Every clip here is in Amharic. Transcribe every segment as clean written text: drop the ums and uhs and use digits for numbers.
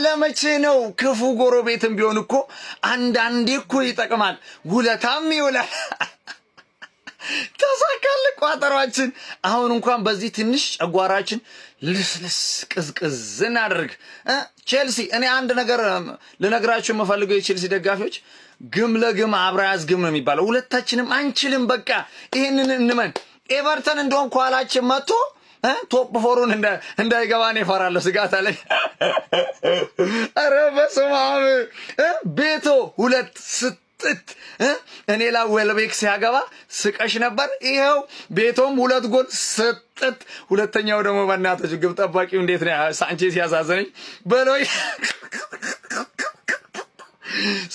ለመቼ ነው ክፉ ጎረቤትም ቢሆን እኮ አንዳንዴ እኮ ይጠቅማል ውለታም ይውላል ተሳካለ ቋጠሯችን አሁን እንኳን በዚህ ትንሽ ጨጓራችን ልስልስ ቅዝቅዝ እናድርግ ቼልሲ እኔ አንድ ነገር ልነግራችሁ የምፈልገው የቼልሲ ደጋፊዎች ግም ለግም አብራያዝ ግም ነው የሚባለው ሁለታችንም አንችልም በቃ ይሄንን እንመን ኤቨርተን እንደሆን ኳላችን መጥቶ ቶፕ ፎሩን እንዳይገባን ይፈራል ስጋት አለ አረ በስመ አብ ቤቶ ሁለት ስጥት እኔ ዌልቤክ ሲያገባ ስቀሽ ነበር ይሄው ቤቶም ሁለት ጎል ስጥት ሁለተኛው ደግሞ በእናታችሁ ግብ ጠባቂው እንዴት ነው ሳንቼዝ ያሳዘነኝ በሎይ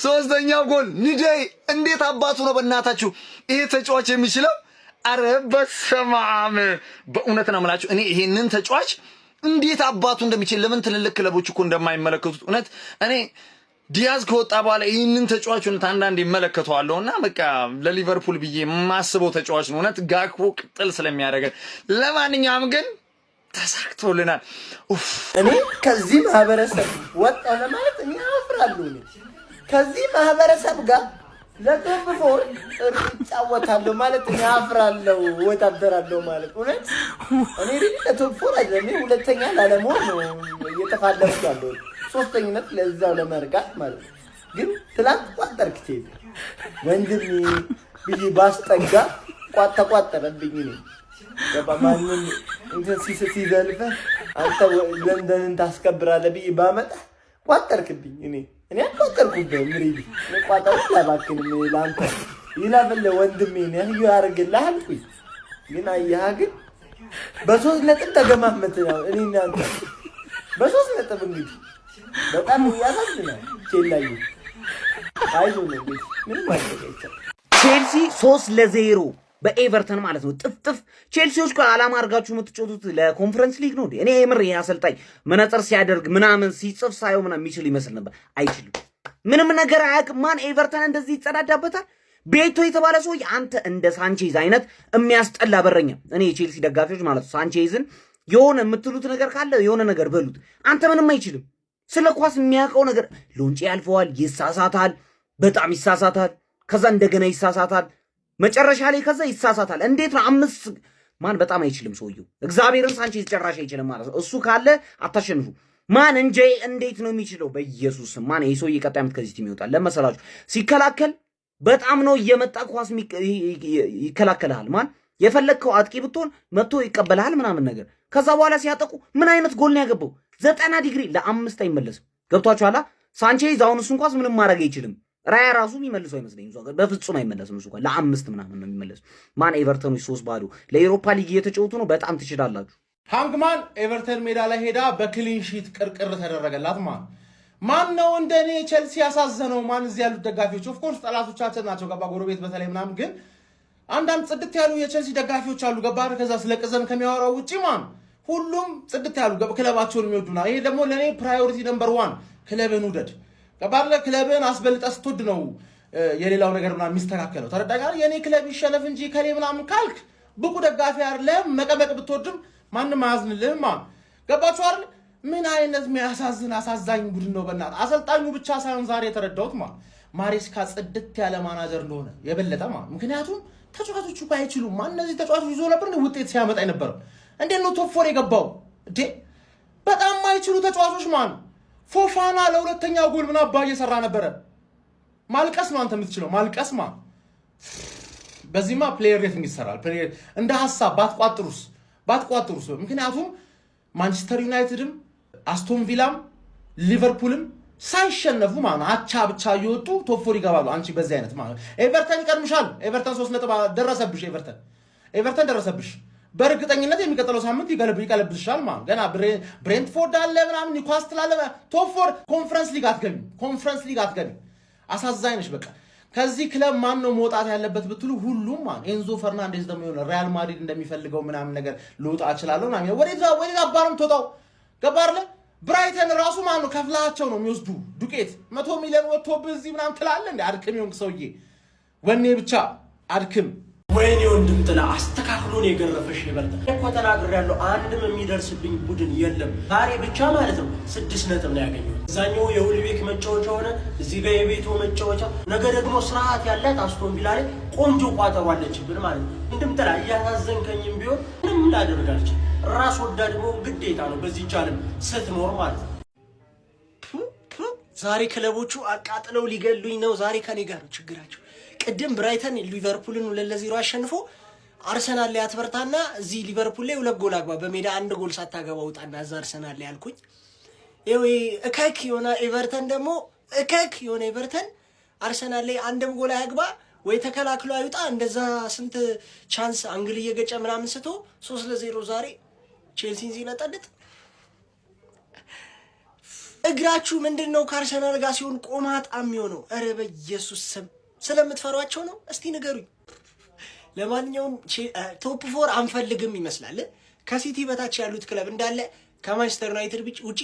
ሶስተኛው ጎል ንደይ እንዴት አባቱ ነው በእናታችሁ ይሄ ተጫዋች የሚችለው አረ በስመ አብ በእውነት ነው የምላችሁ እኔ ይሄንን ተጫዋች እንዴት አባቱ እንደሚችል ለምን ትልልቅ ክለቦች እኮ እንደማይመለከቱት እውነት እኔ ዲያዝ ከወጣ በኋላ ይሄንን ተጫዋች እውነት አንዳንዴ ይመለከተዋለሁና በቃ ለሊቨርፑል ብዬ ማስበው ተጫዋች ነው እውነት ጋክፖ ቅጥል ስለሚያደርገ ለማንኛውም ግን ተሳክቶልናል እኔ ከዚህ ማህበረሰብ ወጣ ለማለት እኔ አፍራለሁ ከዚህ ማህበረሰብ ጋር ለቶፕ ፎር እጫወታለሁ ማለት እኔ አፍራለሁ ወጣደራለሁ ማለት እውነት እኔ ለቶፕ ፎር አይደለም ሁለተኛ ላለመሆን ነው እየተፋለምኩ ያለው ሶስተኛነት ለዛው ለመርጋት ማለት ግን ትላንት ቋጠርክ ወንድሜ ብዬ ባስጠጋ ተቋጠረብኝ ነው በማንም እንትን ሲዘልፈ አንተ ለንደንን ታስከብራለህ ብዬ ባመጣ ቋጠርክብኝ እኔ አቋጠርኩብህ ምሪዲ ቋጠርኩ ለባክን ላንተ ይላበለ ወንድሜ ነህ ያርግልህ አልኩኝ ግን አያህ ግን በሶስት ነጥብ ተገማመተ ነው እኔና አንተ በሶስት ነጥብ እንግዲህ በጣም ያሳዝናል ቼልሲ አይዞህ ነው ምን ማለት ነው ቼልሲ 3-0 በኤቨርተን ማለት ነው ጥፍጥፍ ቼልሲዎች ጋር አላማ አርጋችሁ የምትጮቱት ለኮንፈረንስ ሊግ ነው እኔ የምር ያሰልጣኝ መነጽር ሲያደርግ ምናምን ሲጽፍ ሳይው ምናምን የሚችል ይመስል ነበር አይችልም ምንም ነገር አያውቅም ማን ኤቨርተን እንደዚህ ይጸዳዳበታል ቤቶ የተባለ ሰው አንተ እንደ ሳንቼዝ አይነት የሚያስጠላ በረኛ እኔ የቼልሲ ደጋፊዎች ማለት ነው ሳንቼዝን የሆነ የምትሉት ነገር ካለ የሆነ ነገር በሉት አንተ ምንም አይችልም ስለ ኳስ የሚያውቀው ነገር ሎንጪ ያልፈዋል ይሳሳታል በጣም ይሳሳታል ከዛ እንደገና ይሳሳታል መጨረሻ ላይ ከዛ ይሳሳታል እንዴት ነው አምስት ማን በጣም አይችልም ሰውየው እግዚአብሔርን ሳንቼዝ ጨራሽ አይችልም ማለት ነው እሱ ካለ አታሸንፉ ማን እንጂ እንዴት ነው የሚችለው በኢየሱስ ማን ይሄ ሰውዬ ቀጣይ ዓመት ከዚህ ቲም ይወጣል ለመሰላችሁ ሲከላከል በጣም ነው እየመጣ ኳስ ይከላከላል ማን የፈለከው አጥቂ ብትሆን መጥቶ ይቀበላል ምናምን ነገር ከዛ በኋላ ሲያጠቁ ምን አይነት ጎል ነው ያገባው 90 ዲግሪ ለአምስት አይመለስም ገብቷችኋል ሳንቼዝ አሁን እሱን ኳስ ምንም ማድረግ አይችልም ራያ ራሱ የሚመልሰው አይመስለኝም ሷ በፍጹም አይመለስም እሱ እንኳን ለአምስት ምናምን ነው የሚመለሰው ማን ኤቨርተኖች 3-0 ለዩሮፓ ሊግ እየተጫወቱ ነው በጣም ትችላላችሁ ሃንግማን ኤቨርተን ሜዳ ላይ ሄዳ በክሊን ሺት ቅርቅር ተደረገላት ማን ነው እንደኔ ቼልሲ ያሳዘነው ማን እዚህ ያሉት ደጋፊዎች ኦፍ ኮርስ ጠላቶቻችን ናቸው ገባ ጎረቤት በተለይ ምናምን ግን አንዳንድ ጽድት ያሉ የቼልሲ ደጋፊዎች አሉ ገባ ከዛ ስለቀዘን ከሚያወራው ውጪ ማን ሁሉም ጽድት ያሉ ክለባቸውን የሚወዱና ይሄ ደግሞ ለኔ ፕራዮሪቲ ነምበር 1 ክለብን ውደድ ገባለ ክለብን አስበልጣ ስትወድ ነው የሌላው ነገር ምናምን የሚስተካከለው ተረዳጋር የኔ ክለብ ይሸነፍ እንጂ ከሌ ምናምን ካልክ ብቁ ደጋፊ አይደለም መቀበቅ ብትወድም ማንንም አያዝንልህም ገባችሁ አይደል ምን አይነት የሚያሳዝን አሳዛኝ ቡድን ነው በእናትህ አሰልጣኙ ብቻ ሳይሆን ዛሬ የተረዳሁት ማሬስካ ጽድት ያለ ማናጀር እንደሆነ የበለጠ ምክንያቱም ተጫዋቾቹ ባይችሉም እነዚህ ተጫዋቾች ይዞ ነበር ነው ውጤት ሲያመጣ የነበረው እንዴት ነው ቶፕ 4 የገባው እንዴ በጣም ማይችሉ ተጫዋቾች ፎፋና ለሁለተኛው ጎል ምን አባ እየሰራ ነበር ማልቀስ ነው አንተ የምትችለው ማልቀስ በዚህማ ፕሌየር ሬቲንግ ይሰራል ፕሌየር እንደ ሐሳብ ባትቋጥሩስ ምክንያቱም ማንቸስተር ዩናይትድም አስቶን ቪላም ሊቨርፑልም ሳይሸነፉ አቻ ብቻ እየወጡ ቶፕ 4 ይገባሉ አንቺ በዚህ አይነት ኤቨርተን ይቀርምሻል ኤቨርተን 3 ነጥብ ደረሰብሽ ኤቨርተን ደረሰብሽ በርግጠኝነት የሚቀጥለው ሳምንት ይቀለብልሻል ገና ብሬንትፎርድ አለ ምናምን ኒውካስትል አለ ቶፕ 4 ኮንፈረንስ ሊግ አትገቢ አሳዛኝ ነሽ በቃ ከዚህ ክለብ ማን ነው መውጣት ያለበት ብትሉ ሁሉም ኤንዞ ፈርናንዴዝ ደግሞ ይሆነ ሪያል ማድሪድ እንደሚፈልገው ምናምን ነገር ልውጣ እችላለሁ ምናምን ወዴት አባረም ተወጣው ገባርለ ብራይተን ራሱ ማን ነው ከፍላቸው ነው የሚወስዱ ዱቄት 100 ሚሊዮን ወጥቶብህ እዚህ ምናምን ትላለህ እንዴ አድክም ይሁን ሰውዬ ወኔ ብቻ አድክም ወይኔ ወንድም ጥላ አስተካክሎን የገረፈሽ ኤቨርተን እኮ ተናግሬያለሁ። አንድም የሚደርስብኝ ቡድን የለም። ዛሬ ብቻ ማለት ነው 6 ነጥብ ነው ያገኘው። እዛኛው የሁልቤክ መጫወቻ ሆነ፣ እዚህ ጋር የቤቱ መጫወቻ። ነገ ደግሞ ስርዓት ያላት አስቶን ቪላ ላይ ቆንጆ ቋጠሮ አለችብን ማለት ነው። ወንድም ጥላ እያሳዘንከኝም ቢሆን ምንም ላደርግ አልችልም። ራስ ወዳድ መሆን ግዴታ ነው በዚህ ቻለም ስትኖር ማለት ነው። ዛሬ ክለቦቹ አቃጥለው ሊገሉኝ ነው። ዛሬ ከኔ ጋር ነው ችግራቸው። ቅድም ብራይተን ሊቨርፑልን 2-0 አሸንፎ አርሰናል ላይ አትበርታና እዚህ ሊቨርፑል ላይ 2 ጎል አግባ በሜዳ 1 ጎል ሳታገባ ውጣና እዛ አርሰናል ላይ አልኩኝ። ይሄ እከክ የሆነ ኤቨርተን ደግሞ እከክ የሆነ ኤቨርተን አርሰናል ላይ 1 ጎል አያግባ ወይ ተከላክሎ አይውጣ። እንደዛ ስንት ቻንስ አንግል እየገጨ ምናምን ስቶ 3-0 ዛሬ ቼልሲን ሲነጠልጥ እግራችሁ ምንድነው ከአርሰናል ጋር ሲሆን ቆማጣ የሚሆነው? ኧረ በኢየሱስ ስም ስለምትፈሯቸው ነው? እስቲ ንገሩኝ። ለማንኛውም ቶፕ 4 አንፈልግም ይመስላል። ከሲቲ በታች ያሉት ክለብ እንዳለ ከማንቸስተር ዩናይትድ ውጪ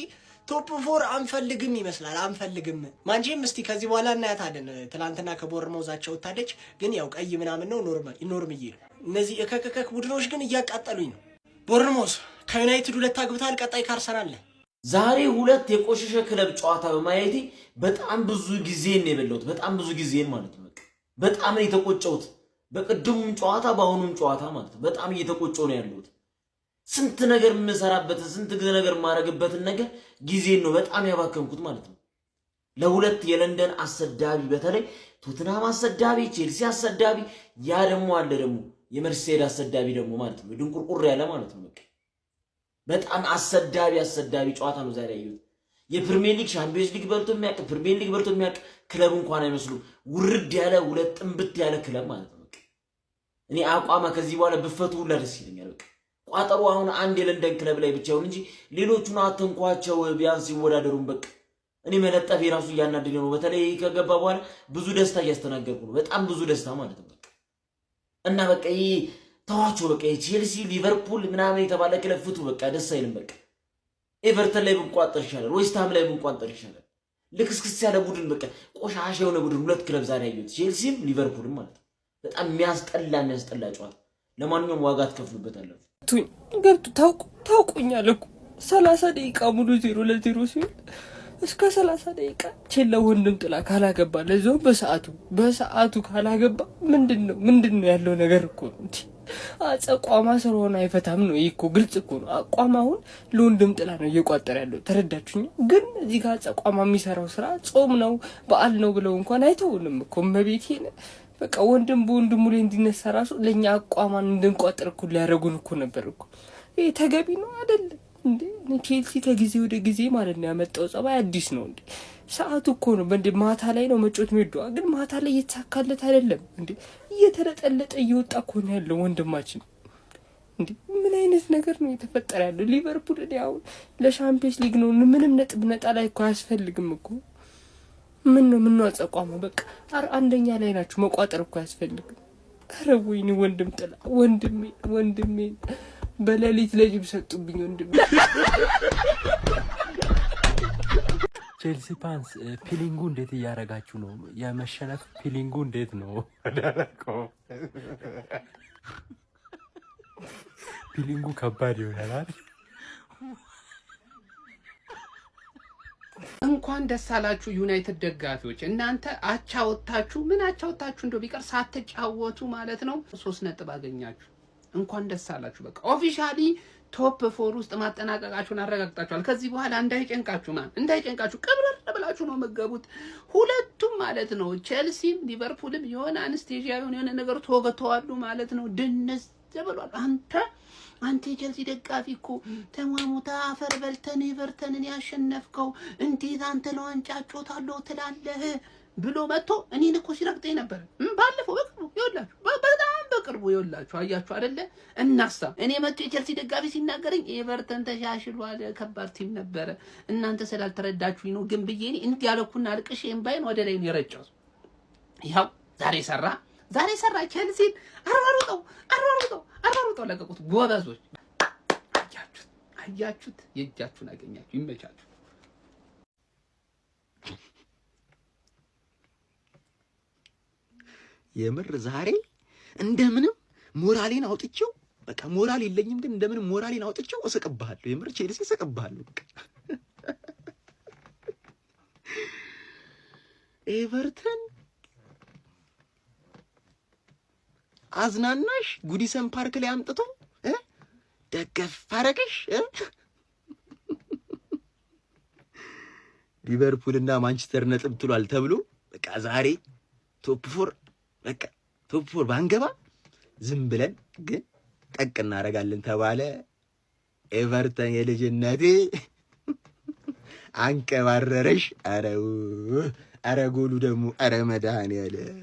ቶፕ 4 አንፈልግም ይመስላል። አንፈልግም ማንቼም እስቲ ከዚህ በኋላ እናያታለን። ትናንትና ከቦርንማውዛቸው ወጣለች፣ ግን ያው ቀይ ምናምን ነው ኖርምዬ ነው። እነዚህ እከከከክ ቡድኖች ግን እያቃጠሉኝ ነው። ቦርንማውዝ ከዩናይትድ 2 አግብታል፣ ቀጣይ ካርሰናል። ዛሬ 2 የቆሸሸ ክለብ ጨዋታ በማየቴ በጣም ብዙ ጊዜን ነው የበላሁት። በጣም ብዙ ጊዜን ማለት ነው። በጣም ነው የተቆጨሁት። በቅድሙም ጨዋታ በአሁኑም ጨዋታ ማለት ነው። በጣም እየተቆጨሁ ነው ያለሁት። ስንት ነገር የምሰራበትን ስንት ነገር የማረግበትን ነገር ጊዜን ነው በጣም ያባከንኩት ማለት ነው። ለ2 የለንደን አሰዳቢ፣ በተለይ ቶትናም አሰዳቢ፣ ቼልሲ አሰዳቢ፣ ያ ደግሞ አለ ደግሞ የመርሴድ አሰዳቢ ደግሞ ማለት ነው። ድንቁርቁር ያለ ማለት ነው። በጣም አሰዳቢ ጨዋታ ነው ዛሬ ያየሁት። የፕሪሚየር ሊግ ሻምፒዮንስ ሊግ በልቶ የሚያውቅ ፕሪሚየር ሊግ በልቶ የሚያውቅ ክለብ እንኳን አይመስሉ። ውርድ ያለ 2 ጥንብት ያለ ክለብ ማለት ነው። እኔ አቋማ ከዚህ በኋላ ብፈቱ ሁላ ደስ ይለኛል። ቋጠሩ አሁን አንድ የለንደን ክለብ ላይ ብቻ ይሁን እንጂ ሌሎቹን አትንኳቸው፣ ቢያንስ ይወዳደሩን። በቃ እኔ መለጠፍ የራሱ እያናደደ ነው። በተለይ ከገባ በኋላ ብዙ ደስታ እያስተናገርኩ ነው። በጣም ብዙ ደስታ ማለት ነው። እና በቃ ይሄ ተዋቸው። በቃ ቼልሲ ሊቨርፑል ምናምን የተባለ ክለብ ፍቱ። በቃ ደስ አይልም። በቃ ኤቨርተን ላይ ብንቋጠር ይሻላል፣ ዌስትሃም ላይ ብንቋጠር ይሻላል። ልክስክስ ያለ ቡድን፣ በቃ ቆሻሻ የሆነ ቡድን 2 ክለብ ዛሬ ያየሁት ቼልሲም ሊቨርፑልም ማለት ነው። በጣም የሚያስጠላ ጨዋታ። ለማንኛውም ዋጋ ትከፍሉበታላችሁ። ገብቱ ታውቁኛል እኮ 30 ደቂቃ ሙሉ 0-0 ሲሆን እስከ 30 ደቂቃ ቼላ ወንድም ጥላ ካላገባ ለዛው በሰዓቱ ካላገባ ምንድነው ያለው ነገር እኮ እንዴ? አቋማ ስለሆነ አይፈታም ነው። ይሄ እኮ ግልጽ እኮ ነው። አቋም አሁን ለወንድም ጥላ ነው እየቋጠረ ያለው። ተረዳችሁኝ? ግን እዚህ ጋር አቋማ የሚሰራው ስራ ጾም ነው በዓል ነው ብለው እንኳን አይተውንም እኮ መቤቴን። በቃ ወንድም በወንድሙ ላይ እንዲነሳ ራሱ ለኛ አቋማን እንድንቋጥር እኮ ሊያረጉን እኮ ነበር እኮ። ይሄ ተገቢ ነው አይደል እንዴ? ቼልሲ ከጊዜ ወደ ጊዜ ማለት ነው ያመጣው ጸባይ አዲስ ነው እንዴ? ሰዓቱ እኮ ነው እንዴ? ማታ ላይ ነው መጮት የሚወደው፣ ግን ማታ ላይ እየተሳካለት አይደለም እንዴ? እየተለጠለጠ እየወጣ እኮ ነው ያለው ወንድማችን እንዴ። ምን አይነት ነገር ነው የተፈጠረ ያለው? ሊቨርፑል ያው ለሻምፒየንስ ሊግ ነው ምንም ነጥብ ነጣ ላይ እኮ አያስፈልግም እኮ። ምን ነው አጸቋሙ በቃ አንደኛ ላይ ናችሁ። መቋጠር እኮ አያስፈልግም። ኧረ ወይኔ ወንድም ጥላ ወንድሜ በሌሊት ለጅብ ሰጡብኝ ወንድሜ። ቼልሲ ፓንስ ፒሊንጉ እንዴት እያረጋችሁ ነው? የመሸነፍ ፒሊንጉ እንዴት ነው? ፒሊንጉ ከባድ ይሆናል። እንኳን ደስ አላችሁ ዩናይትድ ደጋፊዎች። እናንተ አቻወታችሁ እንደው ቢቀር ሳትጫወቱ ማለት ነው 3 ነጥብ አገኛችሁ። እንኳን ደስ አላችሁ። በቃ ኦፊሻሊ ቶፕ 4 ውስጥ ማጠናቀቃችሁን አረጋግጣችኋል። ከዚህ በኋላ እንዳይጨንቃችሁ ቅብረር ብላችሁ ነው መገቡት። ሁለቱም ማለት ነው ቼልሲም ሊቨርፑልም የሆነ አንስቴዥያ የሆነ ነገር ተወገተዋሉ ማለት ነው። ድንስ ብሏል። አንተ የቼልሲ ደጋፊ እኮ ተማሙታ አፈር በልተን ኤቨርተንን ያሸነፍከው እንዴት አንተ ለዋንጫ ጮታለሁ ትላለህ ብሎ መጥቶ እኔን እኮ ሲረግጠኝ ነበር። ባለፈው በጣም በቅርቡ ይኸውላችሁ አያችሁ አይደለ? እናሳ እኔ መጥቶ የቼልሲ ደጋፊ ሲናገረኝ ኤቨርተን ተሻሽሏል ከባድ ቲም ነበረ እናንተ ስላልተረዳችሁኝ ነው ግን ብዬ እኔ እንዲህ ያለኩና አልቅሼ እምባዬን ወደ ላይ ነው የረጨው። ይኸው ዛሬ ሰራ ቼልሲን አሯሩጠው ለቀቁት። ጎበዞች አያችሁት የእጃችሁን አገኛችሁ። ይመቻችሁ። የምር ዛሬ እንደምንም ሞራሌን አውጥቼው በቃ ሞራል የለኝም ግን እንደምን ሞራሌን አውጥቼው እስቅብሃለሁ። የምር ቼልሲ እስቅብሃለሁ። በቃ ኤቨርተን አዝናናሽ ጉዲሰን ፓርክ ላይ አምጥቶ ደገፍ አረገሽ። ሊቨርፑልና ማንቸስተር ነጥብ ጥሏል ተብሎ በቃ ዛሬ ቶፕ 4 በቃ ቶፕ 4 ባንገባ ዝም ብለን ግን ጠቅ እናደርጋለን ተባለ። ኤቨርተን የልጅነቴ አንቀባረረሽ። አረ ጎሉ ደግሞ አረ መድኃኒዓለም።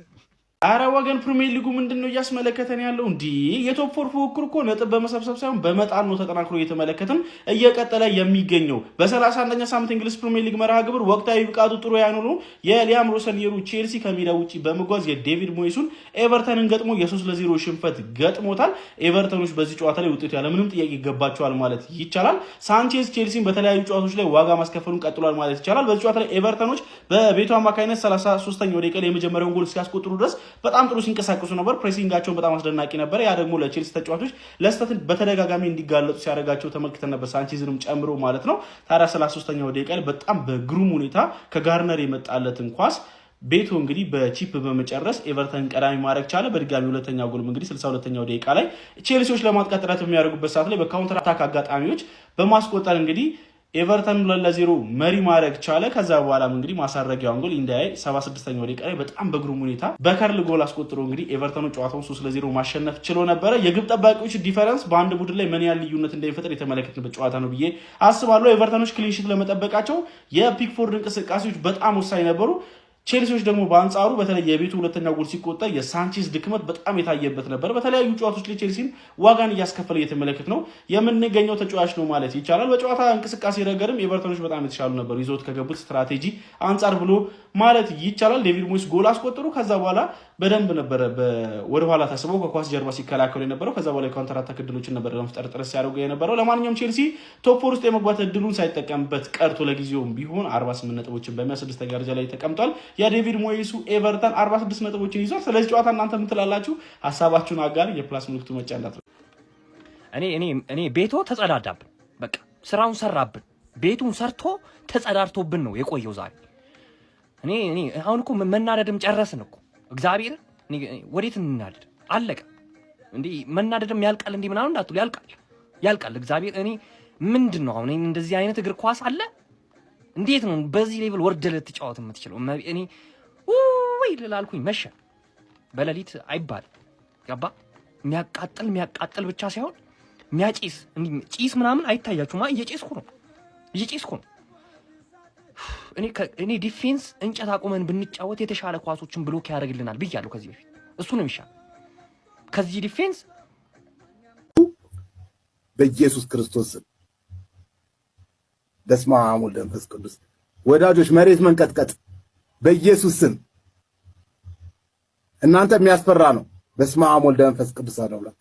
አረ ወገን ፕሪሚየር ሊጉ ምንድነው እያስመለከተን ያለው? እንዴ የቶፕ 4 ፉክክር እኮ ነጥብ በመሰብሰብ ሳይሆን በመጣን ነው ተጠናክሮ እየተመለከትን እየቀጠለ የሚገኘው። በ31ኛ ሳምንት እንግሊዝ ፕሪሚየር ሊግ መርሃ ግብር ወቅታዊ ብቃቱ ጥሩ ያልሆነው የሊያም ሮሰልየሩ ቼልሲ ከሜዳ ውጪ በመጓዝ የዴቪድ ሞይሱን ኤቨርተንን ገጥሞ የ3-0 ሽንፈት ገጥሞታል። ኤቨርተኖች በዚህ ጨዋታ ላይ ውጤቱ ያለ ምንም ጥያቄ ይገባቸዋል ማለት ይቻላል። ሳንቼዝ ቼልሲን በተለያዩ ጨዋታዎች ላይ ዋጋ ማስከፈሉን ቀጥሏል ማለት ይቻላል። በዚህ ጨዋታ ላይ ኤቨርተኖች በቤቱ አማካይነት 33ኛው ደቂቃ ላይ የመጀመሪያውን ጎል ሲያስቆጥሩ ድረስ በጣም ጥሩ ሲንቀሳቀሱ ነበር። ፕሬሲንጋቸውን በጣም አስደናቂ ነበር። ያ ደግሞ ለቼልሲ ተጫዋቾች ለስተት በተደጋጋሚ እንዲጋለጡ ሲያደርጋቸው ተመልክተን ነበር፣ ሳንቼዝንም ጨምሮ ማለት ነው። ታዲያ 33ኛው ደቂቃ ላይ በጣም በግሩም ሁኔታ ከጋርነር የመጣለትን ኳስ ቤቱ እንግዲህ በቺፕ በመጨረስ ኤቨርተን ቀዳሚ ማድረግ ቻለ። በድጋሚ ሁለተኛ ጎልም እንግዲህ 62ኛው ደቂቃ ላይ ቼልሲዎች ለማጥቃት ጥረት በሚያደርጉበት ሰዓት ላይ በካውንተር አታክ አጋጣሚዎች በማስቆጠር እንግዲህ ኤቨርተን 2-0 መሪ ማድረግ ቻለ። ከዛ በኋላም እንግዲህ ማሳረጊያውን ጎል ኢንዳይ 76ኛው ደቂቃ ላይ በጣም በግሩም ሁኔታ በከርል ጎል አስቆጥሮ እንግዲህ ኤቨርተኑ ጨዋታውን 3-0 ማሸነፍ ችሎ ነበረ። የግብ ጠባቂዎች ዲፈረንስ በአንድ ቡድን ላይ ምን ያህል ልዩነት እንደሚፈጥር የተመለከትንበት ጨዋታ ነው ብዬ አስባለሁ። ኤቨርተኖች ክሊንሺት ለመጠበቃቸው የፒክፎርድ እንቅስቃሴዎች በጣም ወሳኝ ነበሩ። ቼልሲዎች ደግሞ በአንጻሩ በተለይ የቤቱ ሁለተኛ ጎል ሲቆጠር የሳንቼዝ ድክመት በጣም የታየበት ነበር። በተለያዩ ጨዋታዎች ላይ ቼልሲን ዋጋን እያስከፈለ እየተመለከት ነው የምንገኘው ተጫዋች ነው ማለት ይቻላል። በጨዋታ እንቅስቃሴ ረገድም ኤቨርተኖች በጣም የተሻሉ ነበሩ ይዞት ከገቡት ስትራቴጂ አንጻር ብሎ ማለት ይቻላል። ዴቪድ ሞይስ ጎል አስቆጥሩ። ከዛ በኋላ በደንብ ነበረ ወደኋላ ተስበው ከኳስ ጀርባ ሲከላከሉ የነበረው። ከዛ በኋላ የካውንተር አታክ እድሎችን ነበር ለመፍጠር ጥረት ሲያደርጉ የነበረው። ለማንኛውም ቼልሲ ቶፕ 4 ውስጥ የመግባት እድሉን ሳይጠቀምበት ቀርቶ ለጊዜውም ቢሆን 48 ነጥቦችን በ106ኛ ደረጃ ላይ ተቀምጧል። የዴቪድ ሞይሱ ኤቨርተን 46 ነጥቦችን ይዟል። ስለዚህ ጨዋታ እናንተ ምን ትላላችሁ? ሐሳባችሁን አጋር። የፕላስ ምልክቱ መጫ እንዳትረሱ። እኔ ቤቶ ተጸዳዳብን፣ በቃ ስራውን ሰራብን። ቤቱን ሰርቶ ተጸዳድቶብን ነው የቆየው ዛሬ። እኔ አሁን እኮ መናደድም ጨረስን እኮ እግዚአብሔር። ወዴት እንናደድ? አለቀ እንዴ? መናደድም ያልቃል እንዴ? ምናምን እንዳትሉ፣ ያልቃል እግዚአብሔር። እኔ ምንድነው አሁን እንደዚህ አይነት እግር ኳስ አለ? እንዴት ነው በዚህ ሌቭል ወርደህ ልትጫወት የምትችለው? እኔ ወይ ልላልኩኝ መሸ በሌሊት አይባል ገባ። የሚያቃጥል ብቻ ሳይሆን የሚያጪስ ጪስ ምናምን አይታያችሁማ? እየጪስኩ ነው። እኔ ዲፌንስ እንጨት አቁመን ብንጫወት የተሻለ ኳሶችን ብሎክ ያደርግልናል ብያለሁ ከዚህ በፊት። እሱ ነው የሚሻል ከዚህ ዲፌንስ። በኢየሱስ ክርስቶስ ስም በስመ አብ ወወልድ ወመንፈስ ቅዱስ። ወዳጆች መሬት መንቀጥቀጥ በኢየሱስ ስም። እናንተ የሚያስፈራ ነው። በስመ አብ ወወልድ ወመንፈስ ቅዱስ አምላክ